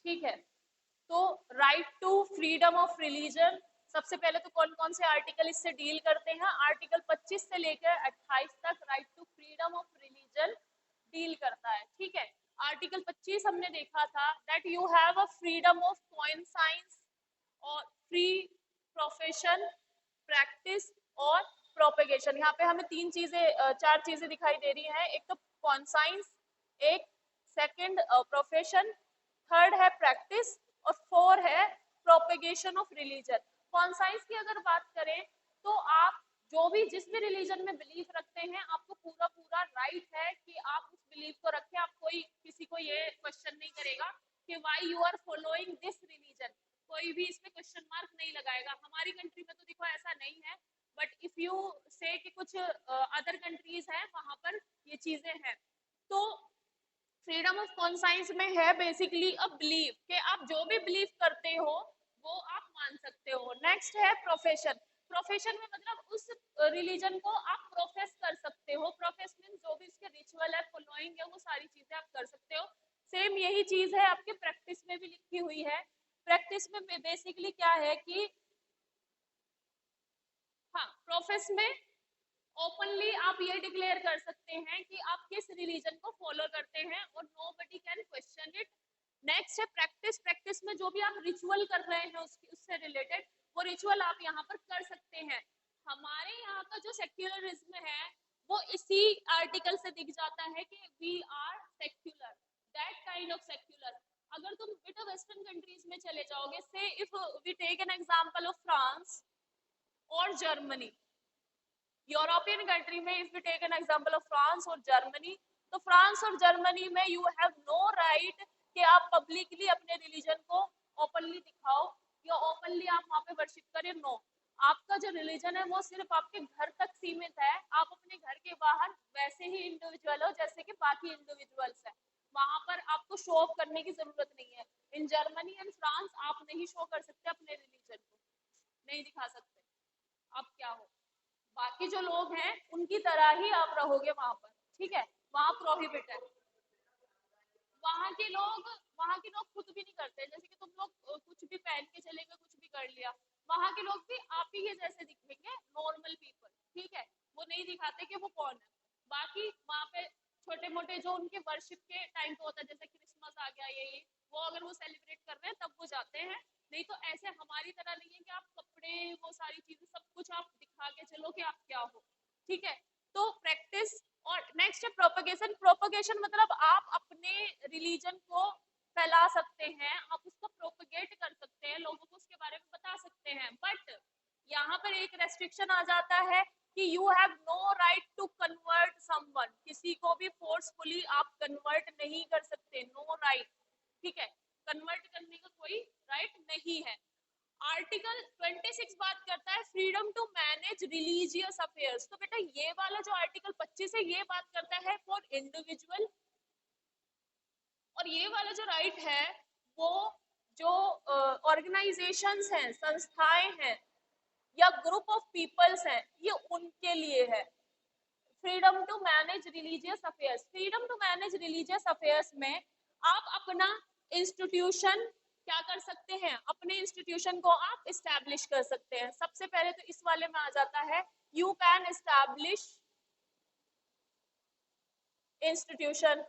ठीक है, तो right to freedom of religion, सबसे पहले तो कौन कौन से आर्टिकल इससे डील करते हैं? आर्टिकल 25 से लेकर 28 तक right to freedom of religion deal करता है। ठीक है, आर्टिकल 25 हमने देखा था that you have a freedom of conscience और फ्री प्रोफेशन, प्रैक्टिस और प्रोपेगेशन। यहाँ पे हमें चार चीजें दिखाई दे रही हैं। एक तो कॉन्साइंस, एक सेकंड प्रोफेशन, थर्ड है प्रैक्टिस और फोर है प्रोपेगेशन ऑफ रिलीजन। कॉन्साइंस की अगर बात करें तो आप जो भी जिस भी रिलीजन में बिलीव रखते हैं, आपको पूरा पूरा राइट है कि आप उस बिलीव को रखें। आप कोई किसी को ये क्वेश्चन नहीं करेगा कि why you are following this religion, कोई भी इसमें क्वेश्चन मार्क नहीं लगाएगा। हमारी कंट्री में तो देखो ऐसा नहीं है, बट इफ यू से कि कुछ अदर कंट्रीज हैं वहां पर ये चीजें हैं। तो फ्रीडम ऑफ कॉन्साइंस में है बेसिकली अ बिलीव कि आप जो भी बिलीव करते हो वो आप मान सकते हो। नेक्स्ट है प्रोफेशन। प्रोफेशन में मतलब उस रिलीजन को आप प्रोफेस कर सकते हो। प्रोफेस मीन जो भी उसके रिचुअल है, फॉलोइंग है, वो सारी चीजें आप कर सकते हो। सेम यही चीज है आपके प्रैक्टिस में भी लिखी हुई है। प्रैक्टिस में बेसिकली क्या है कि हाँ, प्रोफेस में ओपनली आप ये डिक्लेयर कर सकते हैं कि आप किस रिलीजन को फॉलो करते हैं और nobody can question it. Next है प्रैक्टिस। प्रैक्टिस में जो भी आप रिचुअल कर रहे हैं उससे रिलेटेड वो रिचुअल आप यहाँ पर कर सकते हैं। हमारे यहाँ का जो सेक्युलरिज्म है वो इसी आर्टिकल से दिख जाता है कि we are secular, that kind of secular. अगर तुम बेटा वेस्टर्न कंट्रीज में चले जाओगे, say if we take an example of France और जर्मनी, यूरोपियन कंट्री में if we take an example of France और जर्मनी, तो फ्रांस और जर्मनी में यू हैव नो राइट कि आप पब्लिकली अपने रिलीजन को ओपनली दिखाओ या ओपनली आप वहां पे वर्शिप करें। नो, आपका जो रिलीजन है वो सिर्फ आपके घर तक सीमित है। आप अपने घर के बाहर वैसे ही इंडिविजुअल हो जैसे कि बाकी इंडिविजुअल्स है। वहां पर आपको शो ऑफ करने की जरूरत नहीं है। इन जर्मनी एंड फ्रांस आप नहीं शो कर सकते अपने रिलीजन को, नहीं दिखा सकते आप क्या हो। बाकी जो लोग हैं उनकी तरह ही आप रहोगे वहां पर। ठीक है, वहां प्रोहिबिट है। वहां के लोग खुद भी नहीं करते। जैसे कि तुम लोग कुछ भी पहन के चले गए, कुछ भी कर लिया, वहां के लोग भी आप ही के जैसे दिखेंगे, नॉर्मल पीपल। ठीक है, वो नहीं दिखाते कि वो कौन है। बाकी वहां पे छोटे मोटे जो उनके वर्शिप के टाइम पे होता है, जैसे क्रिसमस आ गया, ये वो अगर वो सेलिब्रेट कर रहे हैं तब वो जाते हैं। नहीं तो ऐसे हमारी तरह नहीं है कि आप कपड़े वो सारी चीजें सब कुछ आप दिखा के चलो कि आप क्या हो। ठीक है, तो प्रैक्टिस। और नेक्स्ट है प्रोपगेशन। प्रोपगेशन मतलब आप अपने रिलीजन को फैला सकते हैं, आप उसको प्रोपगेट कर सकते हैं, लोगों को उसके बारे में बता सकते हैं। बट यहाँ पर एक रेस्ट्रिक्शन आ जाता है कि you have no right to convert someone. किसी को भी फोर्सफुली आप कन्वर्ट नहीं कर सकते, नो राइट। ठीक है, कन्वर्ट करने का कोई राइट नहीं है। आर्टिकल 26 बात करता है freedom to manage religious affairs. तो बेटा ये वाला जो आर्टिकल 25 है ये बात करता है फॉर इंडिविजुअल, और ये वाला जो राइट है वो जो ऑर्गेनाइजेशंस हैं, संस्थाएं हैं या ग्रुप ऑफ पीपल्स हैं, ये उनके लिए है। Freedom to manage religious affairs. Freedom to manage religious affairs में आप अपना इंस्टीट्यूशन क्या कर सकते हैं, अपने इंस्टीट्यूशन को आप इस्टेब्लिश कर सकते हैं। सबसे पहले तो इस वाले में आ जाता है you can establish institution.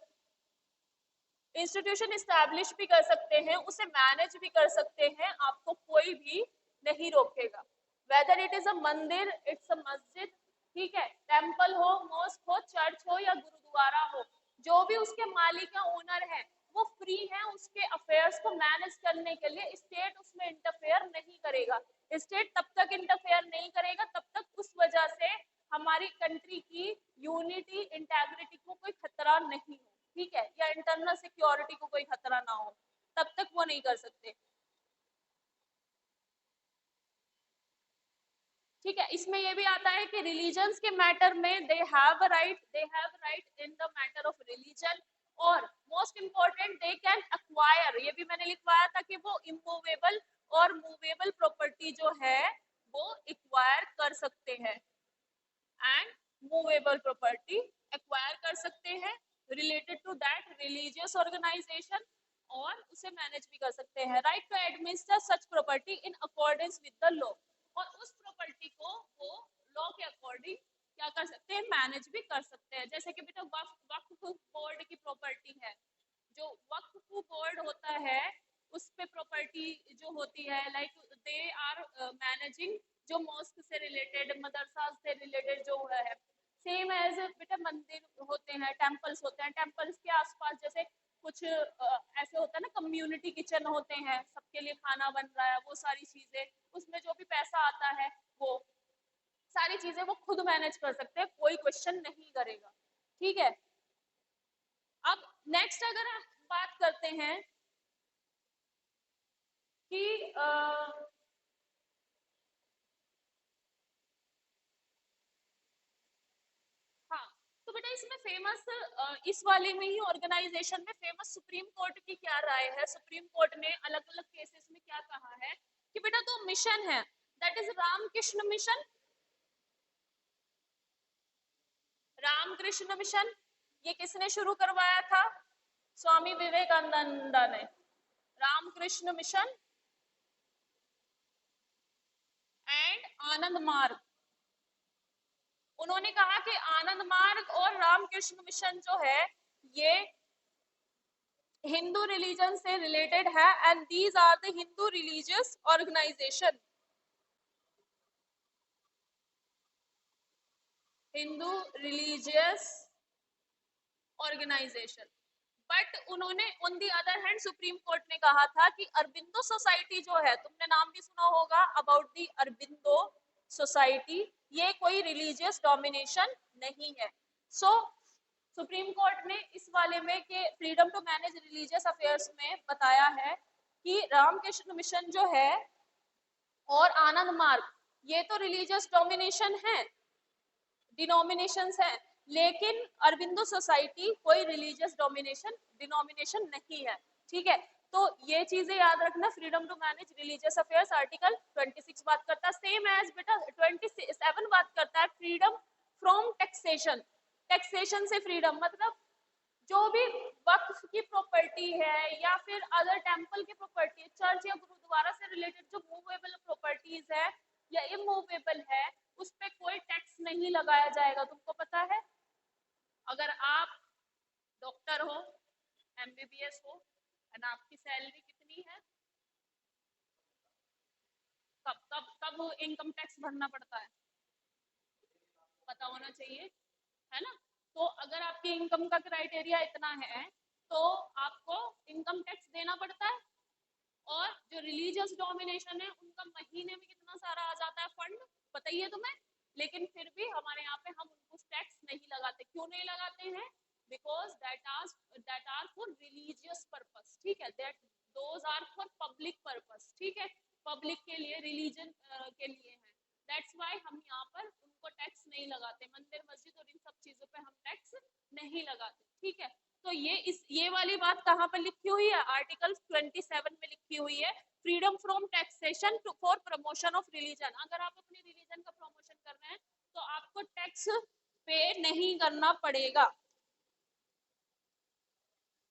Institution establish भी कर सकते हैं, उसे मैनेज भी कर सकते हैं, आपको कोई भी नहीं रोकेगा। वेदर इट इज अ मंदिर, इट्स अ मस्जिद, ठीक है, टेम्पल हो, मॉस्क हो, चर्च हो या गुरुद्वारा हो, जो भी उसके मालिक या ओनर है वो फ्री है उसके अफेयर्स को मैनेज करने के लिए। स्टेट उसमें इंटरफेयर नहीं करेगा। स्टेट तब तक इंटरफेयर नहीं करेगा तब तक उस वजह से हमारी कंट्री की यूनिटी, इंटेग्रिटी को कोई खतरा नहीं हो, ठीक है, या इंटरनल सिक्योरिटी को कोई खतरा ना हो, तब तक वो नहीं कर सकते। ठीक है, इसमें ये भी आता है कि रिलीजन्स के मैटर में they have right in the matter of religion. और most important they can acquire, ये भी मैंने लिखवाया था कि वो इमूवेबल और मूवेबल प्रॉपर्टी जो है वो एक्वायर कर सकते हैं, एंड मूवेबल प्रॉपर्टी एक्वायर कर सकते हैं related to that religious organisation और से मैनेज भी कर सकते हैं। Right to administer such property in accordance with the law, और उस प्रॉपर्टी को वो लॉ के अकॉर्डिंग क्या कर सकते हैं, मैनेज भी कर सकते हैं। जैसे कि बेटा वक्फ बोर्ड की प्रॉपर्टी है, जो वक्फ बोर्ड होता है उस पे प्रॉपर्टी जो होती है, लाइक दे आर मैनेजिंग जो मॉस्क से रिलेटेड, मदरसा से रिलेटेड जो है, सेम एज बेटा मंदिर होते हैं, टेम्पल्स होते हैं, टेम्पल्स के आसपास जैसे कुछ ऐसे होता है ना, कम्युनिटी किचन होते हैं, सबके लिए खाना बन रहा है, वो सारी चीजें, उसमें जो भी पैसा आता है वो सारी चीजें वो खुद मैनेज कर सकते हैं, कोई क्वेश्चन नहीं करेगा। ठीक है, अब नेक्स्ट अगर हम बात करते हैं कि हाँ, तो बेटा इसमें फेमस इस वाले में ही ऑर्गेनाइजेशन में फेमस सुप्रीम कोर्ट की क्या राय है, सुप्रीम कोर्ट ने अलग अलग केसेस में क्या कहा है कि बेटा तो मिशन है, that is Ramakrishna Mission, Ramakrishna Mission, ये किसने शुरू करवाया था, स्वामी विवेकानंद ने। रामकृष्ण मिशन एंड आनंद मार्ग, उन्होंने कहा कि आनंद मार्ग और रामकृष्ण मिशन जो है ये हिंदू रिलीजन से रिलेटेड है, and these are the Hindu religious organisation, Hindu religious organisation. But उन्होंने on the other hand supreme court ने कहा था कि अरबिंदो सोसाइटी जो है, तुमने नाम भी सुना होगा अबाउट दी अरबिंदो सोसाइटी, ये कोई रिलीजियस डोमिनेशन नहीं है। सो सुप्रीम कोर्ट ने इस वाले में कि freedom to manage religious affairs में बताया है कि रामकृष्ण मिशन जो है और आनंद मार्ग ये तो रिलीजियस डोमिनेशन है, डिनोमिनेशंस है, लेकिन अरबिंदो सोसाइटी कोई रिलीजियस डोमिनेशन डिनोमिनेशन नहीं है। ठीक है, तो ये चीजें याद रखना, freedom to manage religious affairs article 26 बात करता है, सेम एज बेटा 27 बात करता है फ्रीडम फ्रॉम टैक्सेशन, टैक्सेशन से फ्रीडम मतलब जो भी वक्फ की प्रॉपर्टी है या फिर अदर टेंपल की प्रॉपर्टी, चर्च या गुरुद्वारा से रिलेटेड जो मूवेबल प्रॉपर्टीज है या इमूवेबल है, उस पे कोई टैक्स नहीं लगाया जाएगा। तुमको पता है, अगर आप डॉक्टर हो, एमबीबीएस हो, और आपकी सैलरी कितनी है, कब कब कब इनकम टैक्स भरना पड़ता है, पता होना चाहिए, है ना। तो अगर आपकी इनकम का क्राइटेरिया इतना है तो आपको इनकम टैक्स देना पड़ता है, और जो रिलीजियस डोमिनेशन है उनका महीने में कितना सारा आ जाता है फंड, पता ही है तुम्हें, लेकिन फिर भी हमारे यहाँ पे हम उनको टैक्स नहीं लगाते। क्यों नहीं लगाते हैं, because that are for religious purpose. ठीक है, that those are for public purpose. ठीक है, पब्लिक के लिए, रिलीजन के लिए है, दैट्स व्हाई हम यहाँ पर उनको टैक्स नहीं लगाते, मंदिर मस्जिद और इन सब चीजों पे हम टैक्स नहीं लगाते। ठीक है, तो ये वाली बात कहाँ पर लिखी हुई है, आर्टिकल 27 में लिखी हुई है, freedom from taxation for promotion of religion. अगर आप अपने रिलीजन का प्रमोशन कर रहे हैं तो आपको टैक्स पे नहीं करना पड़ेगा।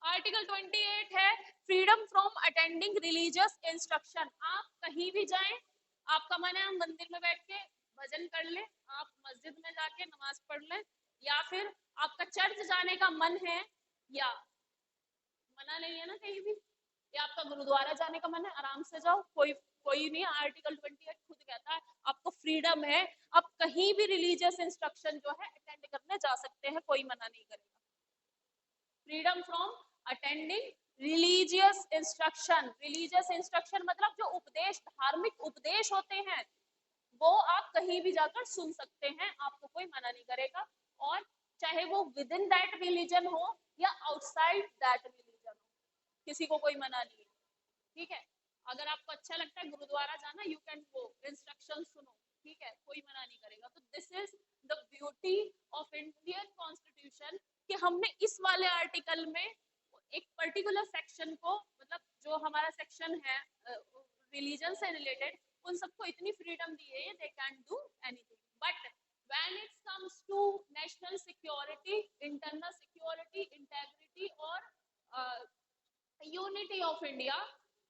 आर्टिकल 28 है freedom from attending religious instruction. आप कहीं भी जाएं, आपका मन है हम मंदिर में बैठ के भजन कर ले, आप मस्जिद में जाके नमाज पढ़ लें, या फिर आपका चर्च जाने का मन है, या मना नहीं है ना कहीं भी, या आपका गुरुद्वारा जाने का मन है, आराम से जाओ, कोई नहीं। आर्टिकल 28 खुद कहता है आपको फ्रीडम है, आप कहीं भी रिलीजियस इंस्ट्रक्शन जो है अटेंड करने जा सकते हैं, कोई मना नहीं करेगा। Freedom from attending religious instruction, religious instruction मतलब जो उपदेश, धार्मिक उपदेश होते हैं वो आप कहीं भी जाकर सुन सकते हैं, आपको कोई मना नहीं करेगा, और चाहे वो विद इन दैट रिलीजन हो या आउटसाइड दैट रिलीजन हो, किसी को कोई मना नहीं है। ठीक है, अगर आपको अच्छा लगता है गुरुद्वारा जाना, यू कैन गो, इंस्ट्रक्शन सुनो, ठीक है, कोई मना नहीं करेगा। तो this is the beauty of Indian constitution कि हमने इस वाले आर्टिकल में एक पर्टिकुलर सेक्शन को, मतलब जो हमारा सेक्शन है रिलीजन से रिलेटेड, उन सबको इतनी फ्रीडम दी है, they can do anything. But when it comes to national security, internal security, integrity और यूनिटी ऑफ इंडिया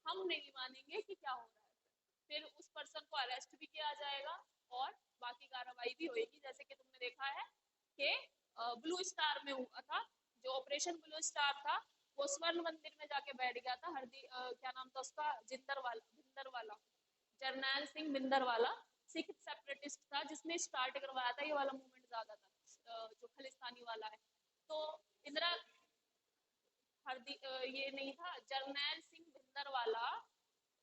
हम नहीं मानेंगे कि क्या हो रहा है। फिर उस पर्सन को अरेस्ट भी किया जाएगा और बाकी कार्रवाई भी होगी। जैसे कि तुमने देखा है कि ब्लू स्टार में हुआ था, जो ऑपरेशन ब्लू स्टार था, वो स्वर्ण मंदिर में जाके बैठ गया था। क्या नाम था उसका, भिंदरवाला, जरनैल सिंह भिंदरवाला, सिख सेपरेटिस्ट था जिसने स्टार्ट करवाया था ये वाला मूवमेंट ज्यादा था, जो खालिस्तानी वाला है। तो इंदिरा ये नहीं था, जरनैल सिंह भिंदरवाला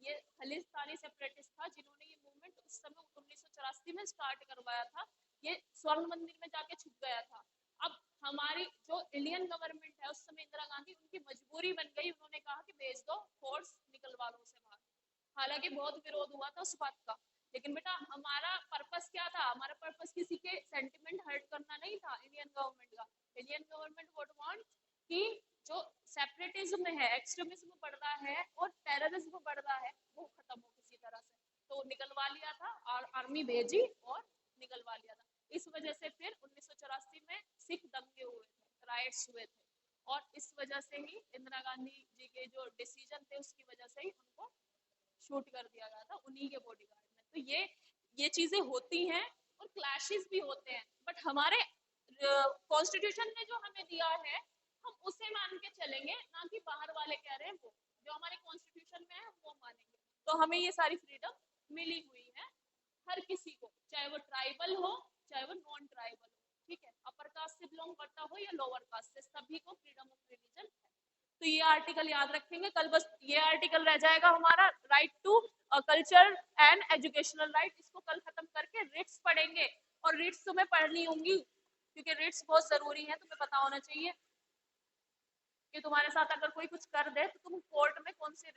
ये खालिस्तानी सेपरेटिस्ट था जिन्होंने ये मूवमेंट उस समय 1984 में स्टार्ट करवाया था। ये स्वर्ण मंदिर में जाके छुप गया था। अब हमारी जो इंडियन गवर्नमेंट है उस समय, इंदिरा गांधी, उनकी मजबूरी बन गई, उन्होंने कहा कि भेज दो, फोर्स निकलवा लो उसे बाहर। हालांकि बहुत विरोध हुआ था उस बात का, लेकिन बेटा हमारा पर्पस क्या था, हमारा पर्पस किसी के सेंटिमेंट हर्ट करना नहीं था इंडियन गवर्नमेंट का। इंडियन गवर्नमेंट वोट वांट कि जो सेपरेटिज्म है, एक्सट्रीमिज्म बढ़ रहा है और टेररिज्म बढ़ रहा है, वो खत्म हो किसी तरह से। तो निकलवा लिया था और आर्मी भेजी और निकलवा लिया था। इस वजह से फिर 1984 में सिख दंगे हुए थे, राइट्स हुए थे, और इस वजह से ही इंदिरा गांधी जी के जो डिसीजन थे उसकी वजह से ही उनको शूट कर दिया गया था, उन्हीं के बॉडीगार्ड ने। तो ये चीजें होती हैं और क्लैशेस भी होते हैं, बट हमारे कॉन्स्टिट्यूशन ने जो हमें दिया है हम उसे मान के चलेंगे, ना कि बाहर वाले कह रहे हैं वो। जो हमारे कॉन्स्टिट्यूशन में है वो मानेंगे। तो हमें ये सारी फ्रीडम मिली हुई है हर किसी को, चाहे वो ट्राइबल हो चाहे वो नॉन ट्राइबल हो, ठीक है, अपर कास्ट से बिलोंग करता हो या लोअर कास्ट से, सभी को फ्रीडम ऑफ रिलीजन है। तो ये आर्टिकल याद रखेंगे। कल बस ये आर्टिकल रह जाएगा हमारा, right to culture and educational right. इसको कल खत्म करके रिट्स पढ़ेंगे, और रिट्स तुम्हें पढ़नी होंगी क्योंकि रिट्स बहुत जरूरी है, तुम्हें पता होना चाहिए कि तुम्हारे साथ अगर कोई कुछ कर दे तो तुम कोर्ट में कौन से